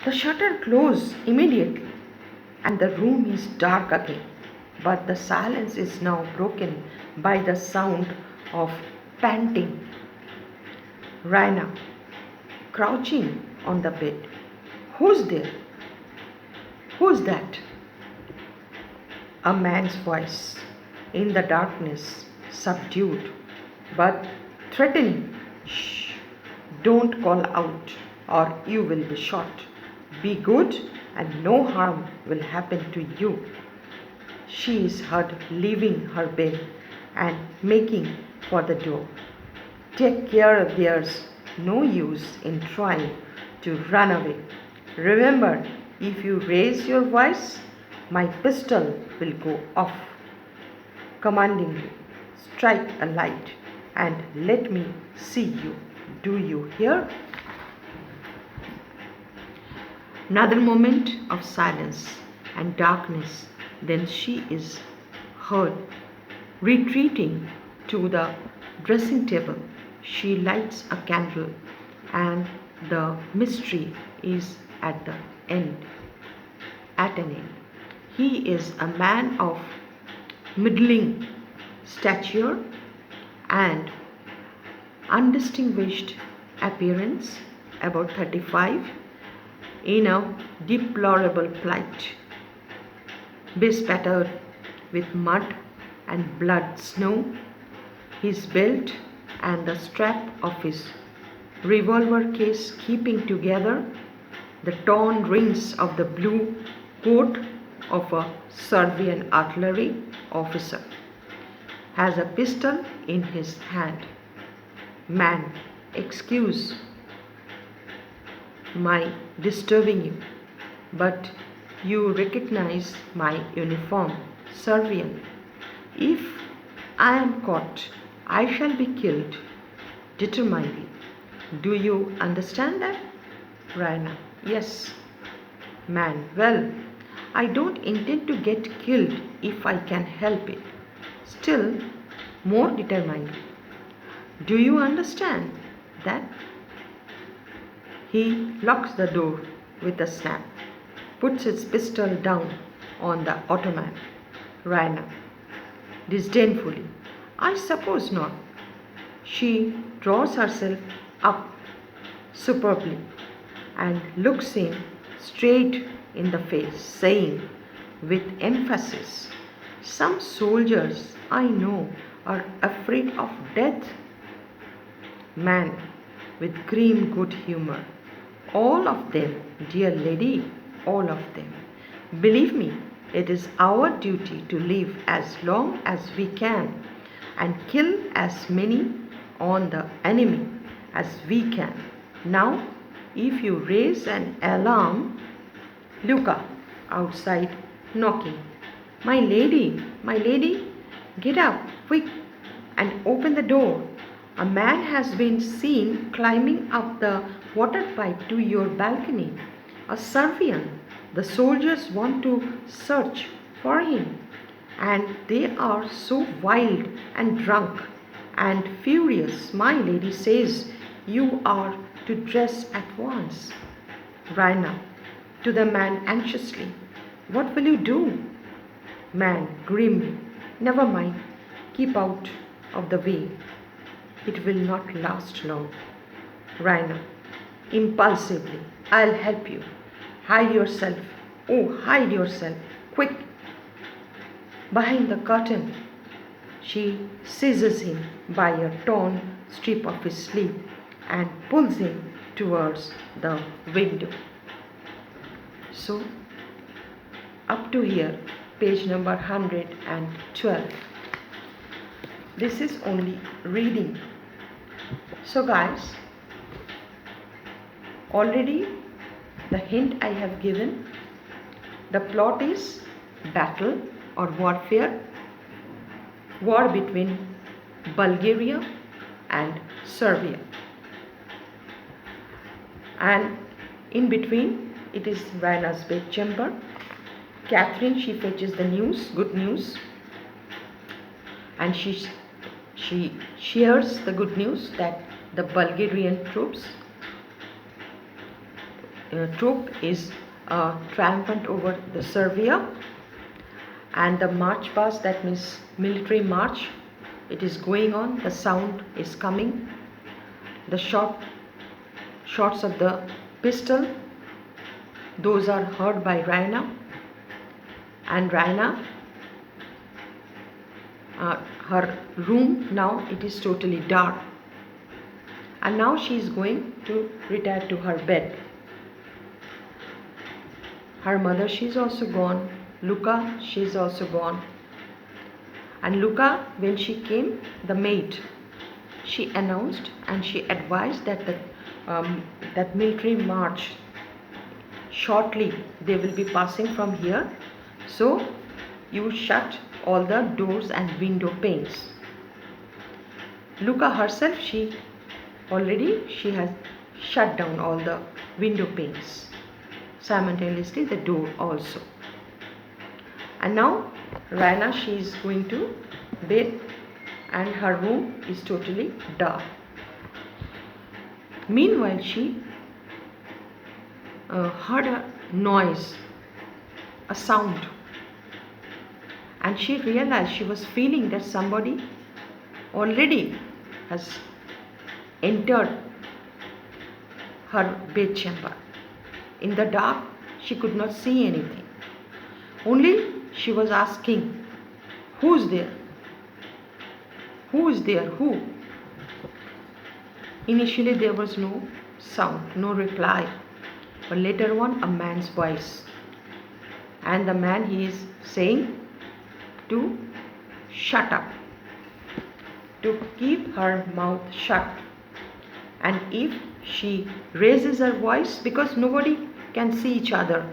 The shutter closed immediately, and the room is dark again. But the silence is now broken by the sound of panting. Raina, crouching on the bed. Who's there? Who's that? A man's voice, in the darkness, subdued but threatening. Shh, don't call out or you will be shot. Be good and no harm will happen to you. She is heard leaving her bed and making for the door. Take care, there's no use in trying to run away. Remember, if you raise your voice, my pistol will go off. Commandingly, strike a light and let me see you. Do you hear? Another moment of silence and darkness, then she is heard retreating to the dressing table. She lights a candle, and the mystery is at the end. At an end. He is a man of middling stature and undistinguished appearance, about 35, in a deplorable plight, bespattered with mud and blood snow. His belt and the strap of his revolver case keeping together the torn rings of the blue coat of a Serbian artillery officer, has a pistol in his hand. Man, excuse my disturbing you, but you recognize my uniform, Serbian. If I am caught, I shall be killed determinedly. Do you understand that? Raina, yes. Man, well, I don't intend to get killed if I can help it. Still, more determined. Do you understand that? He locks the door with a snap, puts his pistol down on the ottoman. Raina, disdainfully, I suppose not. She draws herself up superbly and looks him straight in the face, saying with emphasis, some soldiers I know are afraid of death. Man, with grim good humor, all of them, dear lady, all of them. Believe me, it is our duty to live as long as we can and kill as many on the enemy as we can. Now, if you raise an alarm, Luca, outside, knocking. My lady, get up, quick, and open the door. A man has been seen climbing up the water pipe to your balcony. A Serbian. The soldiers want to search for him, and they are so wild and drunk and furious. My lady says you are to dress at once. Raina, to the man anxiously, what will you do? Man, grimly, never mind, keep out of the way. It will not last long. Raina, impulsively, I'll help you. Hide yourself. Oh, hide yourself. Quick. Behind the curtain. She seizes him by a torn strip of his sleeve and pulls him towards the window. So, up to here, page number 112. This is only reading. So guys, already the hint I have given, the plot is battle or warfare, war between Bulgaria and Serbia. And in between, it is Raina's bedchamber. Catherine, she fetches the news, good news, and she shares the good news that the Bulgarian troops troop is triumphant over the Serbia, and the march past, that means military march, it is going on. The sound is coming. The shots of the pistol, those are heard by Raina, and Raina, her room now, it is totally dark, and now she is going to retire to her bed. Her mother, she is also gone. Luca, she is also gone. And Luca, when she came, the maid, she announced and she advised that that military march, shortly they will be passing from here, so you shut all the doors and window panes. Luca herself, she has shut down all the window panes, simultaneously the door also. And now Raina, she is going to bed, and her room is totally dark. Meanwhile, she heard a noise, a sound, and she realized, she was feeling that somebody already has entered her bedchamber. In the dark, she could not see anything. Only she was asking, who's there? Who is there? Who? Initially there was no sound, no reply. But later on, a man's voice. And the man, he is saying to shut up, to keep her mouth shut. And if she raises her voice, because nobody can see each other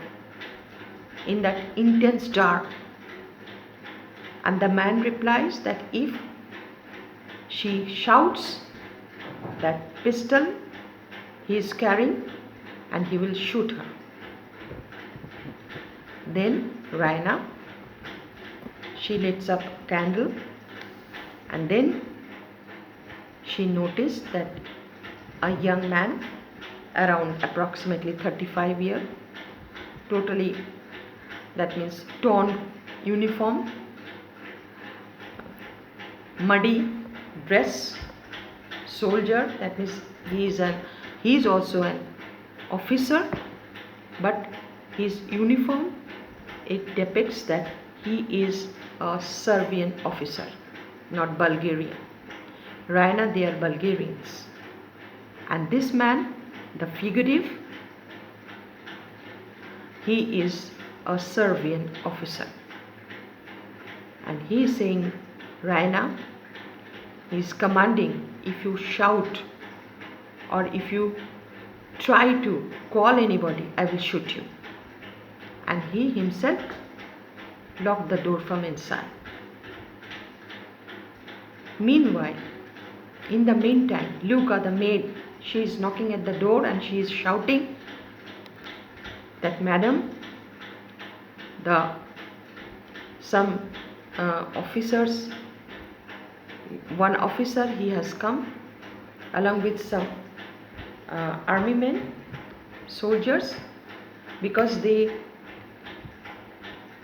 in that intense dark, and the man replies that if she shouts, that pistol he is carrying, and he will shoot her. Then Raina, she lights up a candle, and then she noticed that a young man, around approximately 35 years, totally, that means torn uniform, muddy dress, soldier, that means he is also an officer, but his uniform, it depicts that he is a Serbian officer, not Bulgarian. Raina, they are Bulgarians. And this man, the fugitive, he is a Serbian officer. And he is saying, Raina, he is commanding, if you shout or if you try to call anybody, I will shoot you. And he himself locked the door from inside. Meanwhile, in the meantime, Luca, the maid, she is knocking at the door and she is shouting that, Madam, some officers, one officer, he has come along with some army men, soldiers, because they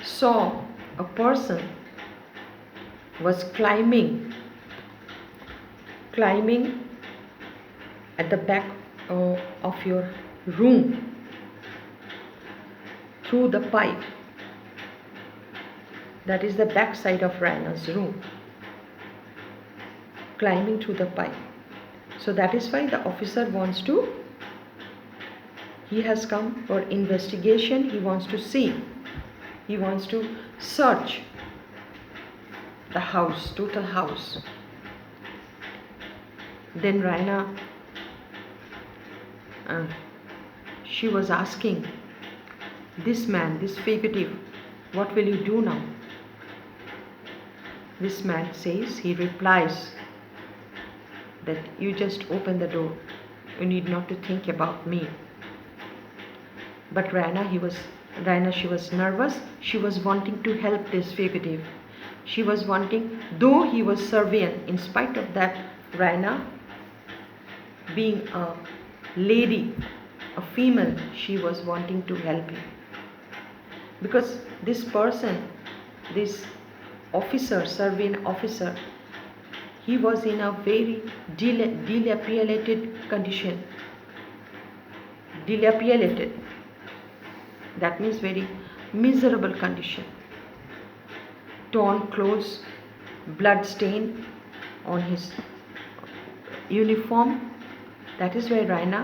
saw a person was climbing at the back of your room through the pipe. That is the back side of Raina's room, climbing through the pipe. So that is why the officer wants to, he has come for investigation, he wants to see, he wants to search the house, total house. Then Raina, she was asking this man, this fugitive, what will you do now? This man says, he replies that you just open the door, you need not to think about me. But Raina, she was nervous, she was wanting to help this fugitive. She was wanting, though he was Serbian, in spite of that, Raina, being a lady, a female, she was wanting to help him. Because this person, this officer, Serbian officer, he was in a very dilapidated condition. Dilapidated. That means very miserable condition. Torn clothes, blood stain on his uniform. That is why Raina,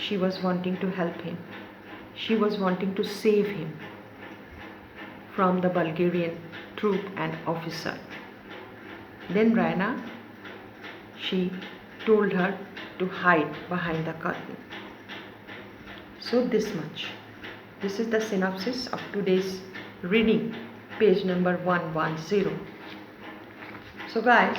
she was wanting to help him. She was wanting to save him from the Bulgarian troop and officer. Then Raina, she told her to hide behind the curtain. So this much. This is the synopsis of today's reading, page number 110. So guys,